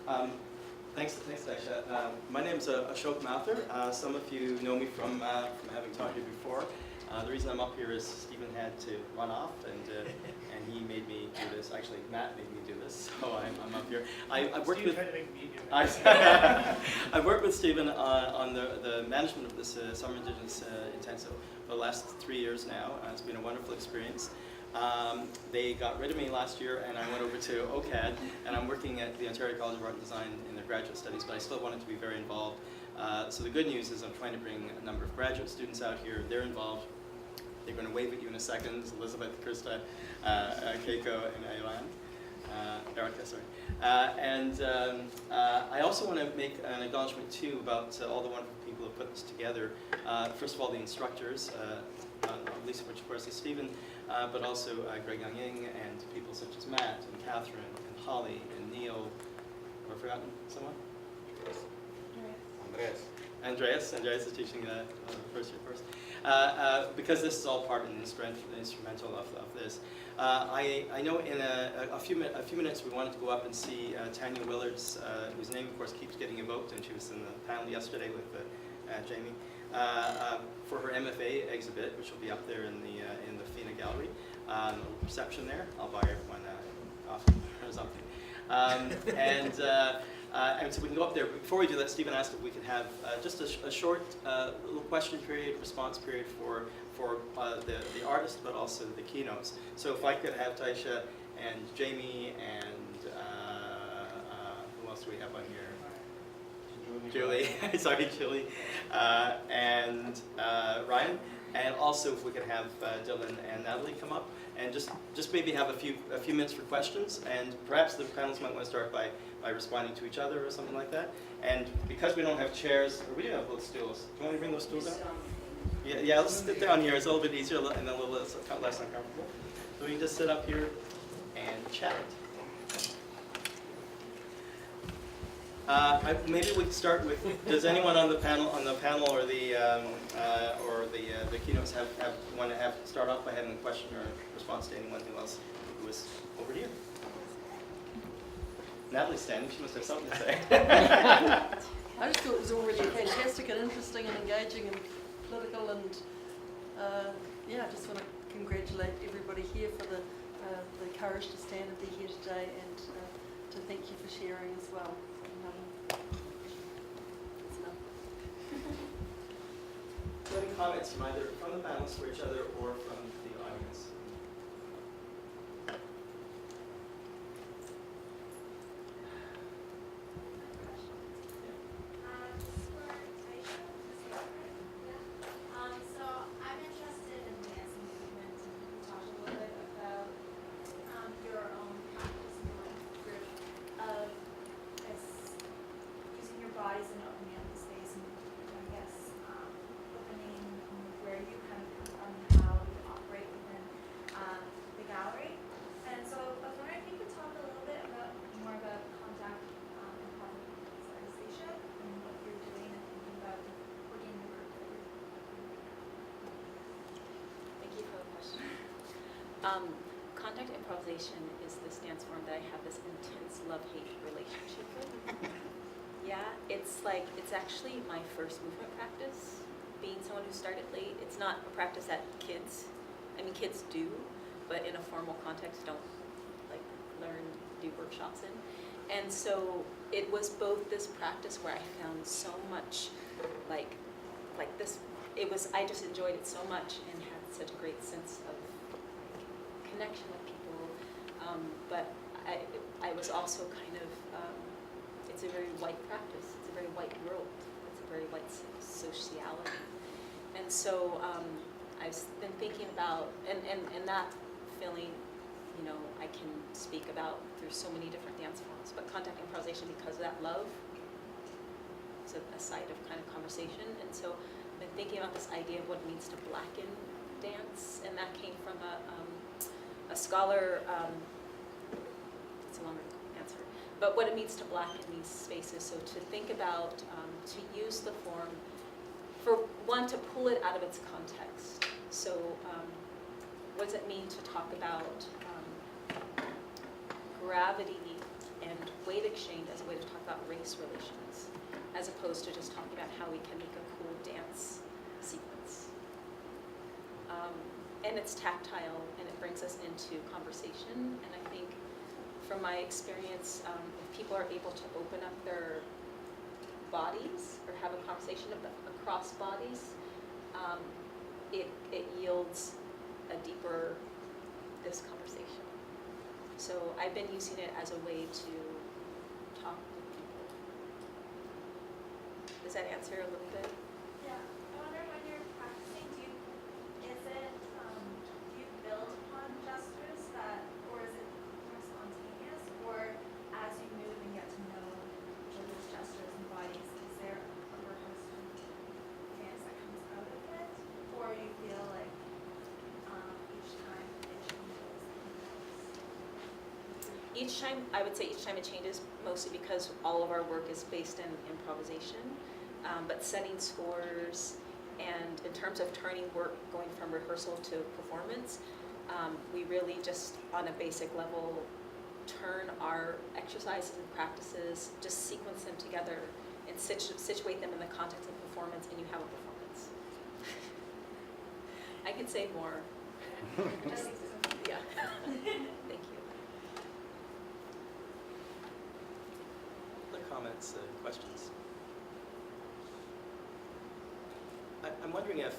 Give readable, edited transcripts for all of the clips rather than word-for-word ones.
Um, thanks, Daisha. My name's Ashok Mathur. Some of you know me from having talked to you before. The reason I'm up here is Stephen had to run off, and he made me do this. Actually, Matt made me do this, so I'm up here. I've worked with I've worked with Stephen on the management of this Summer Indigenous Intensive for the last 3 years now. It's been a wonderful experience. They got rid of me last year, and I went over to OCAD, and I'm working at the Ontario College of Art and Design in their graduate studies, but I still wanted to be very involved. So the good news is I'm trying to bring a number of graduate students out here. They're involved. They're going to wave at you in a second. Elizabeth, Krista, Keiko, and Aylan. Erica, sorry. I also want to make an acknowledgement too about all the wonderful people who put this together. First of all, the instructors, not least of which of course is Stephen, but also Greg Young-Ying and people such as Matt and Catherine and Holly and Neil. Have I forgotten someone? Andreas is teaching first year course. Because this is all part and instrumental of this. I know in a few minutes we wanted to go up and see Tanya Willards, whose name of course keeps getting evoked, and she was in the panel yesterday with Jamie, for her MFA exhibit, which will be up there in the FINA gallery. Reception there. I'll buy everyone coffee or something. And so we can go up there. Before we do that, Stephen asked if we could have just a short little question period, response period for the artist, but also the keynotes. So if I could have Taisha and Jamie and who else do we have on here? Julie, sorry, Julie, and Ryan, and also if we could have Dylan and Natalie come up and just maybe have a few minutes for questions, and perhaps the panelists might want to start by responding to each other or something like that. And because we don't have chairs, or we do have those stools. Do you want to bring those stools out? Yeah, let's sit down here. It's a little bit easier and a little less uncomfortable. So we can just sit up here and chat. Maybe we can start with. Does anyone on the panel or the keynotes want to start off by having a question or a response to anyone else who is over here? Natalie's standing. She must have something to say. I just thought it was all really fantastic and interesting and engaging and political, and I just want to congratulate everybody here for the courage to stand and be here today, and to thank you for sharing as well. Any comments from either from the panelists for each other or from the audience? So I'm interested in the dancing movement, and you talked a little bit about your own practice of using your body as an opening up the space, and I guess opening where you kind of come from and how you operate within the gallery. And so I was wondering if you could talk a little bit more about contact improvisation and what you're doing and thinking about working in the group that you're Thank you for the question. Contact improvisation is this dance form that I have this intense love-hate relationship with. Yeah, it's actually my first movement practice. Being someone who started late, it's not a practice that kids do, but in a formal context don't do workshops in. And so it was both this practice where I found so much I just enjoyed it so much and had such a great sense of connection with people, but I was also kind of, it's a very white practice, it's a very white world, it's a very white sociality. And so I've been thinking about, and that feeling, I can speak about through so many different dance forms, but contact improvisation, because of that love, is a side of kind of conversation. And so I've been thinking about this idea of what it means to blacken dance, and that came from a scholar, it's a longer answer, but what it means to blacken these spaces. So to think about, to use the form, for one, to pull it out of its context. So what does it mean to talk about gravity and weight exchange as a way to talk about race relations, as opposed to just talking about how we can make a cool dance sequence. And it's tactile, and it brings us into conversation, and I think from my experience, if people are able to open up their bodies or have a conversation across bodies, it yields a deeper this conversation. So I've been using it as a way to talk with people. Does that answer a little bit? Yeah, I wonder when you're practicing, do you build upon gestures or is it more spontaneous? Or as you move and get to know those gestures and bodies, is there a rehearsed dance that comes out of it? Or you feel like each time it changes? Each time, I would say each time it changes, mostly because all of our work is based in improvisation, but setting scores, and in terms of turning work, going from rehearsal to performance, we really just, on a basic level, turn our exercises and practices, just sequence them together and situate them in the context of performance, and you have a performance. I could say more. Just, yeah. Thank you. Other comments, questions? I'm wondering if,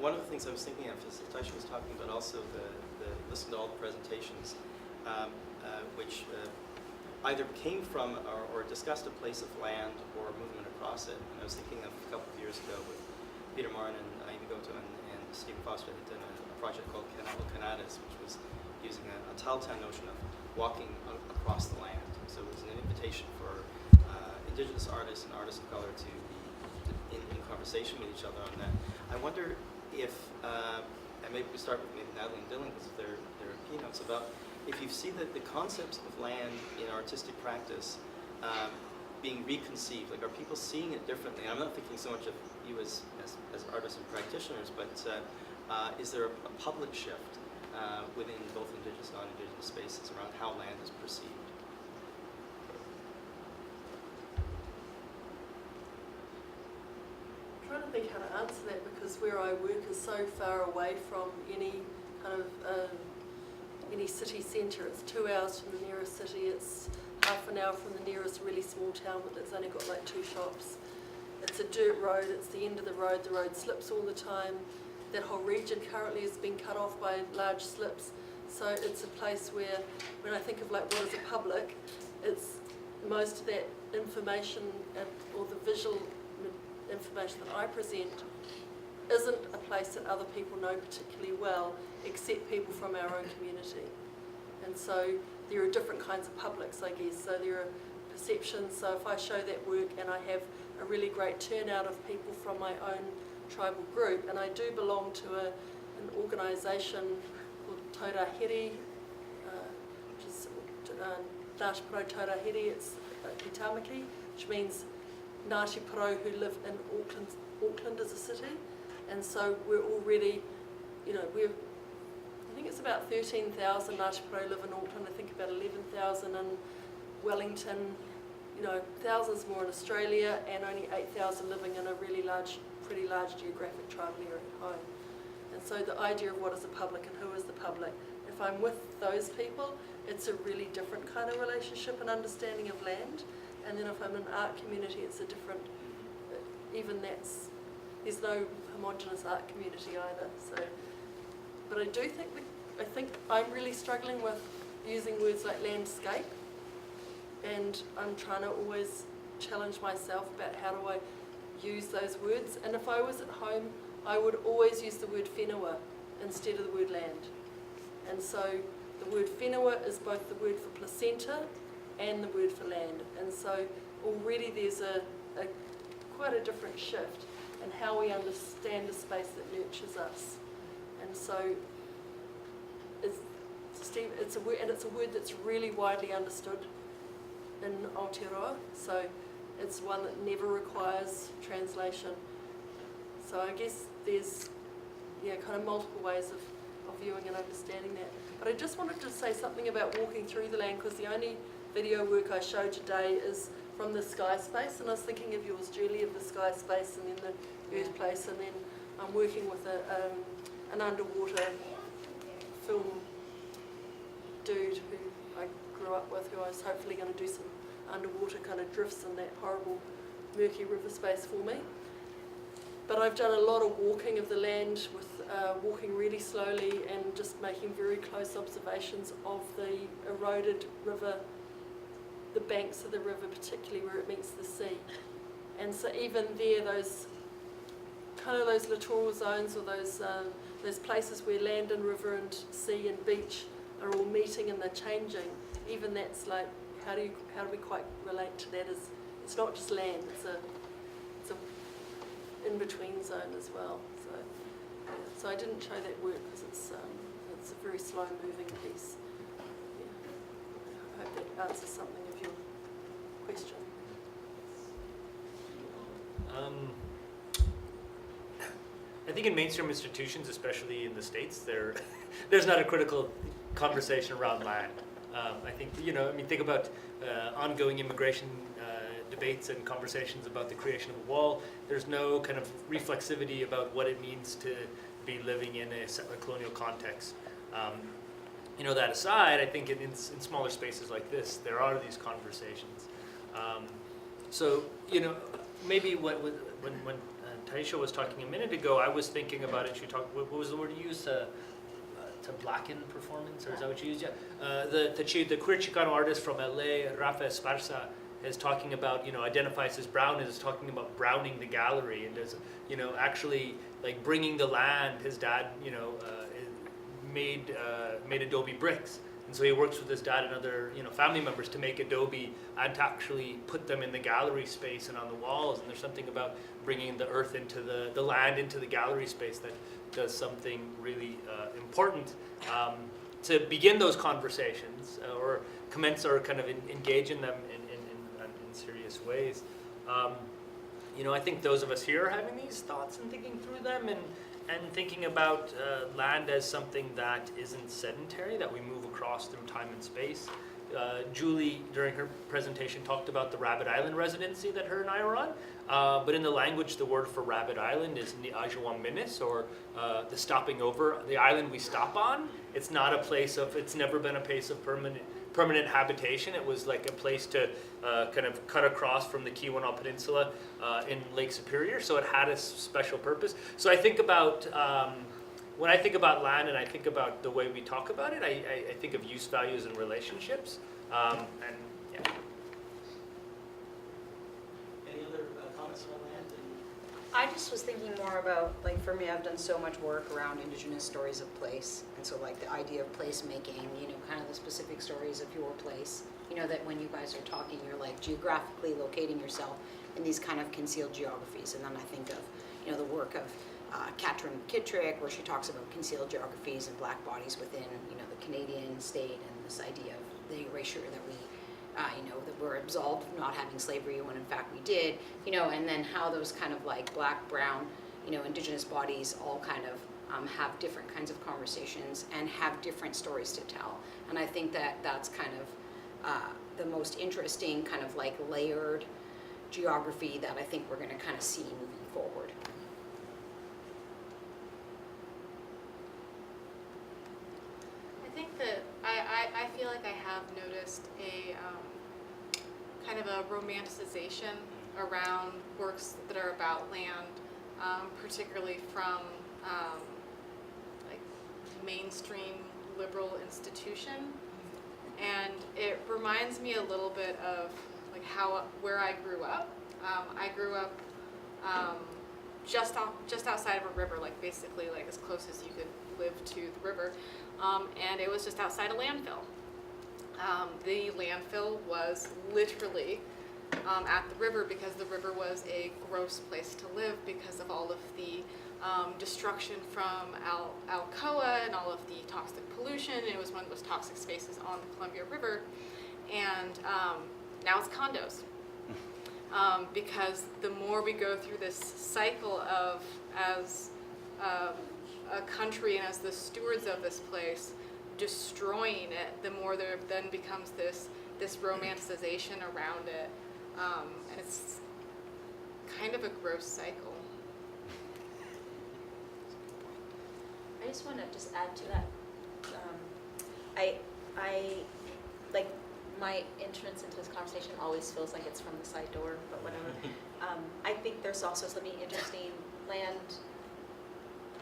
one of the things I was thinking of is Tasha was talking about also listening to all the presentations, which either came from or discussed a place of land or movement across it. And I was thinking of a couple of years ago with Peter Morin and Amy Goto and Stephen Foster had done a project called Okanagan, which was using a Tahltan notion of walking across the land. So it was an invitation for Indigenous artists and artists of color to be in conversation with each other on that. I wonder if, and maybe we start with maybe Natalie and Dylan because of their keynotes, about if you see that the concepts of land in artistic practice being reconceived, like are people seeing it differently? I'm not thinking so much of you as artists and practitioners, but is there a public shift within both Indigenous and non-Indigenous spaces around how land is perceived? I'm trying to think how to answer that because where I work is so far away from any kind of any city centre. It's 2 hours from the nearest city. It's half an hour from the nearest really small town that's only got like 2 shops. It's a dirt road. It's the end of the road. The road slips all the time. That whole region currently has been cut off by large slips. So it's a place where, when I think of like what is a public, it's most of that information or the visual information that I present isn't a place that other people know particularly well, except people from our own community. And so there are different kinds of publics, I guess. So there are perceptions. So if I show that work and I have a really great turnout of people from my own tribal group, and I do belong to an organisation called Taurahiri, which is Ngāti Porou Taurahiri, it's Itamaki, which means Ngāti Porou who live in Auckland as a city. And so we're already, I think it's about 13,000 Ngāti Porou live in Auckland, I think about 11,000 in Wellington, thousands more in Australia, and only 8,000 living in a really pretty large geographic tribal area at home. And so the idea of what is the public and who is the public, if I'm with those people, it's a really different kind of relationship and understanding of land. And then if I'm in an art community, it's a different, there's no homogenous art community either. So, but I do think I'm really struggling with using words like landscape, and I'm trying to always challenge myself about how do I use those words. And if I was at home, I would always use the word whenua instead of the word land. And so the word whenua is both the word for placenta and the word for land. And so already there's quite a different shift in how we understand a space that nurtures us. And so it's a word that's really widely understood in Aotearoa, so it's one that never requires translation. So I guess there's kind of multiple ways of viewing and understanding that. But I just wanted to say something about walking through the land, because the only video work I showed today is from the Sky Space, and I was thinking of yours, Julie, of the Sky Space and then the Earth Place, and then I'm working with an underwater film dude who I grew up with, who I was hopefully going to do some underwater kind of drifts in that horrible murky river space for me. But I've done a lot of walking of the land, with walking really slowly and just making very close observations of the eroded river, the banks of the river, particularly where it meets the sea. And so even there, those littoral zones, or those places where land and river and sea and beach are all meeting and they're changing, even that's like, how do we quite relate to that? As it's not just land, it's a in-between zone as well. So, yeah. So I didn't show that work because it's a very slow-moving piece. Yeah. I hope that answers something of your question. I think in mainstream institutions, especially in the States, there's not a critical conversation around land. I think, think about ongoing immigration debates and conversations about the creation of a wall. There's no kind of reflexivity about what it means to be living in a settler colonial context. That aside, I think in smaller spaces like this, there are these conversations. Maybe when Taisha was talking a minute ago, I was thinking about it. She talked, what was the word you used? To blacken performance, or is that what you used? Yeah. The queer Chicano artist from LA, Rafa Esparza, is talking about, identifies as brown, is talking about browning the gallery, and does, actually like bringing the land. His dad, made adobe bricks, and so he works with his dad and other, family members to make adobe and to actually put them in the gallery space and on the walls. And there's something about bringing the earth into the land into the gallery space that does something really important to begin those conversations or commence or kind of engage in them in serious ways. I think those of us here are having these thoughts and thinking through them and thinking about land as something that isn't sedentary, that we move across through time and space. Julie, during her presentation, talked about the Rabbit Island residency that her and I were on. But in the language, the word for Rabbit Island is Ni'ajawam Minis, or the stopping over, the island we stop on. It's not a place of, it's never been a place of permanent habitation. It was like a place to kind of cut across from the Keweenaw Peninsula in Lake Superior. So it had a special purpose. So I think about, when I think about land and I think about the way we talk about it, I think of use values and relationships. And yeah. Any other comments on land? I just was thinking more about, like, for me, I've done so much work around Indigenous stories of place, and so like the idea of place making, kind of the specific stories of your place, that when you guys are talking, you're like geographically locating yourself in these kind of concealed geographies. And then I think of, the work of Katrin Kittrick, where she talks about concealed geographies and black bodies within, the Canadian state, and this idea of the erasure that we that we're absolved of not having slavery when in fact we did, and then how those kind of like black, brown, Indigenous bodies all kind of have different kinds of conversations and have different stories to tell. And I think that that's kind of the most interesting kind of like layered geography that I think we're going to kind of see moving forward. I think that I feel like I have noticed a kind of a romanticization around works that are about land, particularly from like mainstream liberal institution, and it reminds me a little bit of like where I grew up. I grew up just outside of a river, like basically like as close as you could live to the river. And it was just outside a landfill. The landfill was literally at the river because the river was a gross place to live because of all of the destruction from Alcoa and all of the toxic pollution. It was one of those toxic spaces on the Columbia River. And now it's condos. Because the more we go through this cycle of, as a country and as the stewards of this place, destroying it, the more there then becomes this this romanticization around it, and it's kind of a gross cycle. I just want to just add to that. I like my entrance into this conversation always feels like it's from the side door, but whatever. I think there's also something interesting. Land,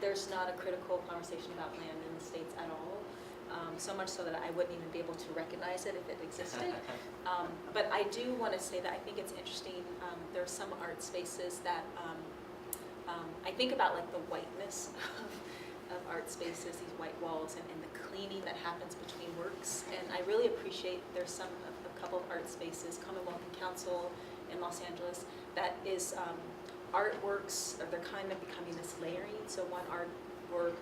there's not a critical conversation about land in the States at all. So much so that I wouldn't even be able to recognize it if it existed. But I do want to say that I think it's interesting. There are some art spaces that I think about, like the whiteness of art spaces, these white walls, and the cleaning that happens between works. And I really appreciate there's a couple of art spaces, Commonwealth and Council in Los Angeles, that is artworks, or they're kind of becoming this layering. So one artwork,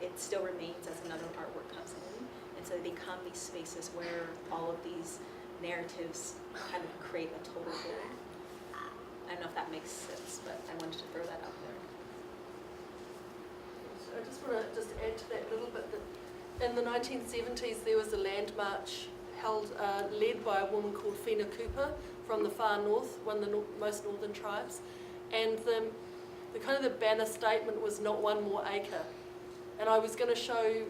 it still remains as another artwork comes in. And so they become these spaces where all of these narratives kind of create a total whole. I don't know if that makes sense, but I wanted to throw that out there. I just want to add to that a little bit that in the 1970s there was a land march held, led by a woman called Fina Cooper from the far north, one of the most northern tribes, and the kind of the banner statement was "Not one more acre," and I was going to show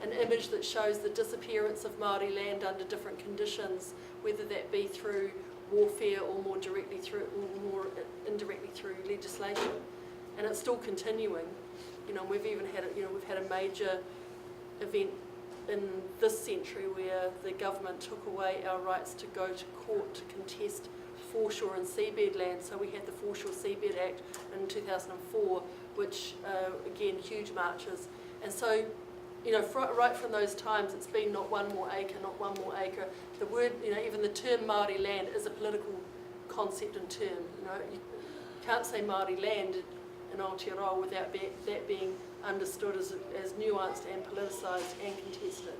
an image that shows the disappearance of Māori land under different conditions, whether that be through warfare or more indirectly through legislation. And it's still continuing. We've even had we've had a major event in this century where the government took away our rights to go to court to contest foreshore and seabed land. So we had the Foreshore Seabed Act in 2004, which again, huge marches. And so, right from those times, it's been not one more acre, not one more acre. The word, even the term Māori land is a political concept and term. You can't say Māori land in Aotearoa without that being understood as nuanced and politicised and contested.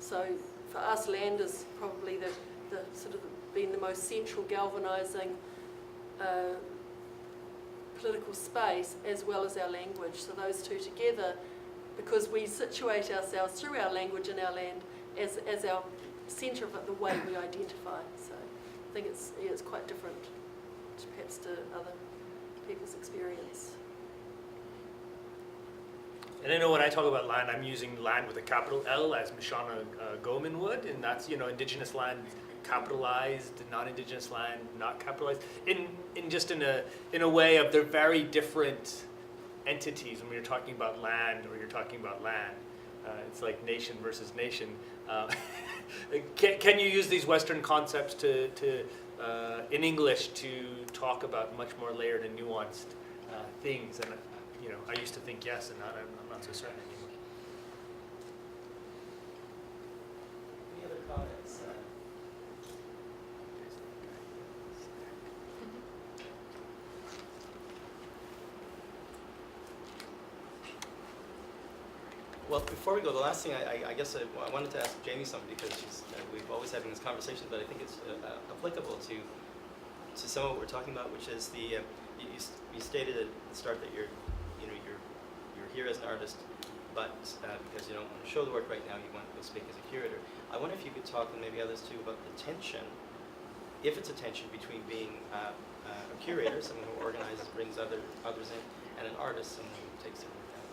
So for us, land is probably the sort of been the most central galvanising political space, as well as our language. So those two together, because we situate ourselves through our language and our land as our centre of it, the way we identify. So I think it's quite different, perhaps, to other people's experience. And I know when I talk about land, I'm using land with a capital L, as Mishana Goman would, and that's Indigenous land capitalized, non-Indigenous land not capitalized. In a way of they're very different entities. When you're talking about land, or you're talking about land, it's like nation versus nation. Can you use these Western concepts to in English to talk about much more layered and nuanced things? And I used to think yes, and I'm not so certain anymore. Any other comments? Well, before we go, the last thing I guess I wanted to ask Jamie something, because we've always having this conversation, but I think it's applicable to some of what we're talking about, which is the you stated at the start that you're here as an artist, but because you don't want to show the work right now, you want to speak as a curator. I wonder if you could talk, and maybe others too, about the tension, if it's a tension between being a curator, someone who organizes, brings others in, and an artist, someone who takes their work out.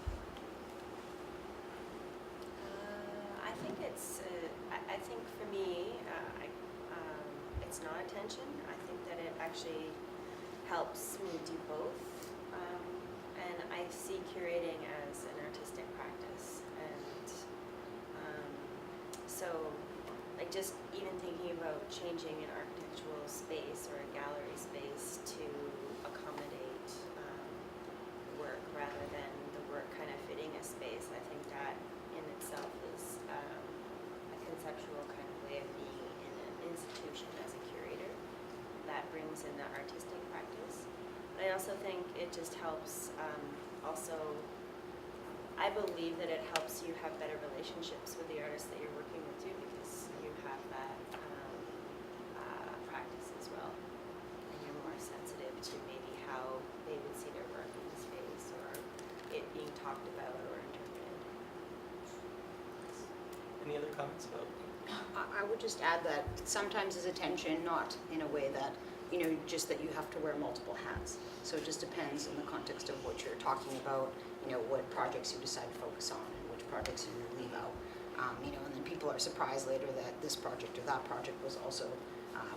I think I think for me, it's not a tension. I think that it actually helps me do both. And I see curating as an artistic practice. And so, like, just even thinking about changing an architectural space or a gallery space to accommodate work rather than the work kind of fitting a space, I think that in itself is a conceptual kind of way of being in an institution as a curator that brings in the artistic practice. But I also think it just helps, I believe that it helps you have better relationships with the artists that you're working with too, because you have that practice as well. And you're more sensitive to maybe how they would see their work in the space, or it being talked about or interpreted. Any other comments about I would just add that sometimes there's a tension, not in a way that, just that you have to wear multiple hats. So it just depends in the context of what you're talking about, what projects you decide to focus on and which projects you leave out. And then people are surprised later that this project or that project was also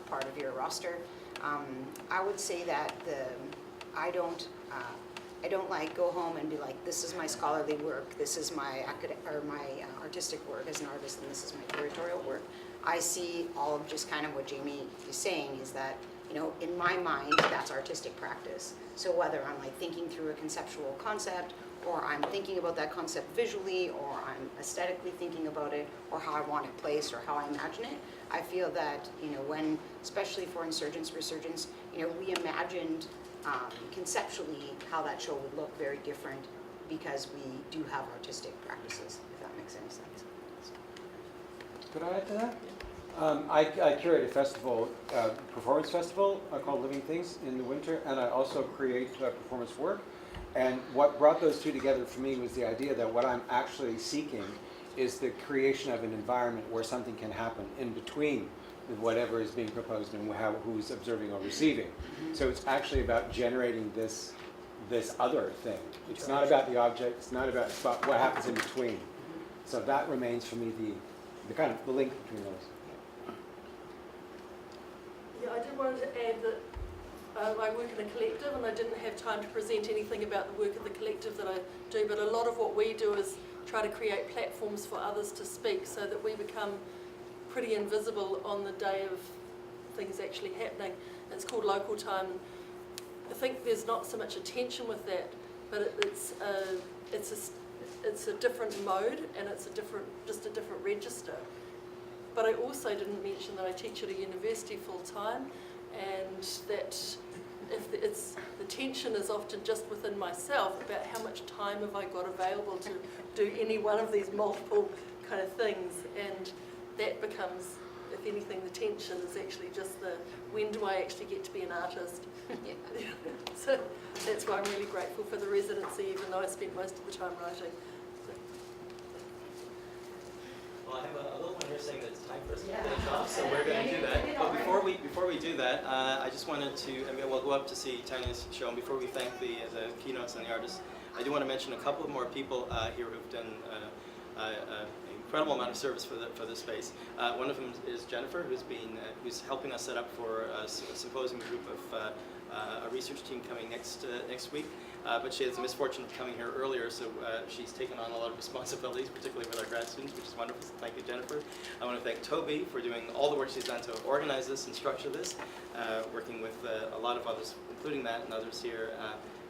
part of your roster. I would say that I don't like go home and be like, this is my scholarly work, this is my artistic work as an artist, and this is my curatorial work. I see all of just kind of what Jamie is saying is that, in my mind, that's artistic practice. So whether I'm like thinking through a conceptual concept, or I'm thinking about that concept visually, or I'm aesthetically thinking about it, or how I want it placed, or how I imagine it, I feel that, when, especially for Insurgents, Resurgence, we imagined conceptually how that show would look very different because we do have artistic practices, if that makes any sense. Could I add to that? I curate a festival, performance festival called Living Things in the winter, and I also create performance work. And what brought those two together for me was the idea that what I'm actually seeking is the creation of an environment where something can happen in between whatever is being proposed and who's observing or receiving. So it's actually about generating this other thing. It's not about the object, it's not about what happens in between. So that remains for me the kind of the link between those. Yeah, I did want to add that I work in a collective, and I didn't have time to present anything about the work of the collective that I do, but a lot of what we do is try to create platforms for others to speak so that we become pretty invisible on the day of things actually happening. It's called local time. I think there's not so much attention with that, but it's a different mode, and it's just a different register. But I also didn't mention that I teach at a university full time, and that the tension is often just within myself about how much time have I got available to do any one of these multiple kind of things, and that becomes, if anything, the tension is actually just when do I actually get to be an artist? Yeah. So that's why I'm really grateful for the residency, even though I spent most of the time writing. Well, I have a little one here saying that it's time for us to finish off, so we're going to do that. But before we do that, I just wanted to, we'll go up to see Tanya's show, and before we thank the keynotes and the artists, I do want to mention a couple of more people here who've done an incredible amount of service for this space. One of them is Jennifer, who's helping us set up for a symposium group of a research team coming next week. But she has the misfortune of coming here earlier, so she's taken on a lot of responsibilities, particularly with our grad students, which is wonderful. So thank you, Jennifer. I want to thank Toby for doing all the work she's done to organize this and structure this, working with a lot of others, including Matt and others here,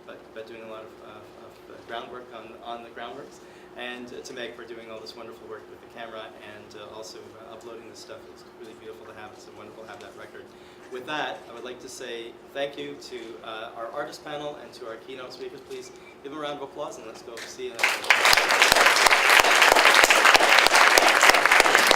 but doing a lot of groundwork on the groundworks. And to Meg for doing all this wonderful work with the camera and also uploading this stuff. It's really beautiful to have. It's so wonderful to have that record. With that, I would like to say thank you to our artist panel and to our keynote speakers. Please give them a round of applause and let's go see you.